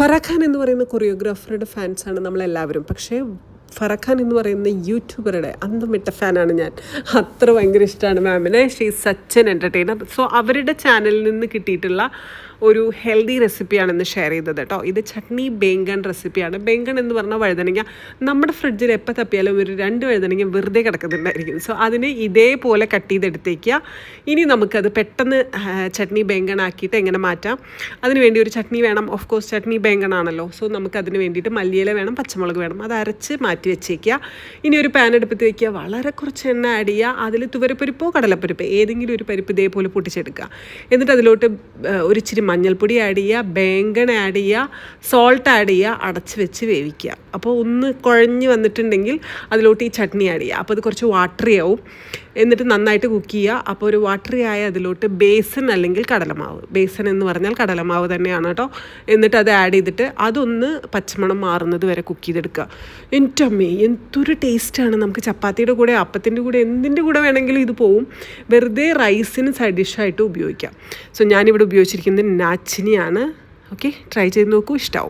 ഫറാഖ് ഖാൻ എന്ന് പറയുന്ന കൊറിയോഗ്രാഫറുടെ ഫാൻസാണ് നമ്മളെല്ലാവരും. പക്ഷേ ഫറാഖ് ഖാൻ എന്ന് പറയുന്ന യൂട്യൂബറുടെ അന്തം വിട്ട ഫാനാണ് ഞാൻ. അത്ര ഭയങ്കര ഇഷ്ടമാണ് മാമിനെ. She is such an entertainer. So അവരുടെ ചാനലിൽ നിന്ന് കിട്ടിയിട്ടുള്ള ഒരു ഹെൽത്തി റെസിപ്പിയാണെന്ന് ഷെയർ ചെയ്തത് കേട്ടോ. ഇത് ചട്നി ബേങ്കൺ റെസിപ്പിയാണ്. ബേങ്കൺ എന്ന് പറഞ്ഞാൽ വഴുതനങ്ങ. നമ്മുടെ ഫ്രിഡ്ജിൽ എപ്പോൾ തപ്പിയാലും ഒരു 2 വഴുതനങ്ങ വെറുതെ കിടക്കുന്നുണ്ടായിരിക്കും. സോ അതിനെ ഇതേപോലെ കട്ട് ചെയ്തെടുത്തേക്കുക. ഇനി നമുക്കത് പെട്ടെന്ന് ചട്നി ബേങ്കൺ ആക്കിയിട്ട് എങ്ങനെ മാറ്റാം. അതിന് വേണ്ടി ഒരു ചട്നി വേണം. ഓഫ് കോഴ്സ് ചട്നി ബേങ്കൺ ആണല്ലോ. സോ നമുക്കതിന് വേണ്ടിയിട്ട് മല്ലിയില വേണം, പച്ചമുളക് വേണം. അത് അരച്ച് മാറ്റി വെച്ചേക്കുക. ഇനി ഒരു പാൻ എടുപ്പത്ത് വയ്ക്കുക. വളരെ കുറച്ച് എണ്ണ ആഡ് ചെയ്യുക. അതിൽ തുവരപ്പരിപ്പോ കടലപ്പരിപ്പോ ഏതെങ്കിലും ഒരു പരിപ്പ് ഇതേപോലെ പൊട്ടിച്ചെടുക്കുക. എന്നിട്ട് അതിലോട്ട് ഒരു ഇച്ചിരി മഞ്ഞൾപ്പൊടി ആഡ് ചെയ്യുക, ബേങ്കൺ ആഡ് ചെയ്യുക, സോൾട്ട് ആഡ് ചെയ്യുക, അടച്ച് വെച്ച് വേവിക്കുക. അപ്പോൾ ഒന്ന് കുഴഞ്ഞ് വന്നിട്ടുണ്ടെങ്കിൽ അതിലോട്ട് ഈ ചട്നി ആഡ് ചെയ്യുക. അപ്പോൾ അത് കുറച്ച് വാട്ടറി ആവും. എന്നിട്ട് നന്നായിട്ട് കുക്ക് ചെയ്യുക. അപ്പോൾ ഒരു വാട്ടറി ആയ അതിലോട്ട് ബേസൻ അല്ലെങ്കിൽ കടലമാവ്, ബേസൻ എന്ന് പറഞ്ഞാൽ കടലമാവ് തന്നെയാണ് കേട്ടോ. എന്നിട്ട് അത് ആഡ് ചെയ്തിട്ട് അതൊന്ന് പച്ചമണം മാറുന്നത് വരെ കുക്ക് ചെയ്തെടുക്കുക. എൻ്റെ അമ്മേ എന്തൊരു ടേസ്റ്റാണ്. നമുക്ക് ചപ്പാത്തിയുടെ കൂടെ, അപ്പത്തിൻ്റെ കൂടെ, എന്തിൻ്റെ കൂടെ വേണമെങ്കിലും ഇത് പോവും. വെറുതെ റൈസിന് സൈഡ് ഡിഷായിട്ട് ഉപയോഗിക്കാം. സോ ഞാനിവിടെ ഉപയോഗിച്ചിരിക്കുന്നത് നാച്ചിനിയാണ്. ഓക്കെ, ട്രൈ ചെയ്ത് നോക്കൂ, ഇഷ്ടമാവും.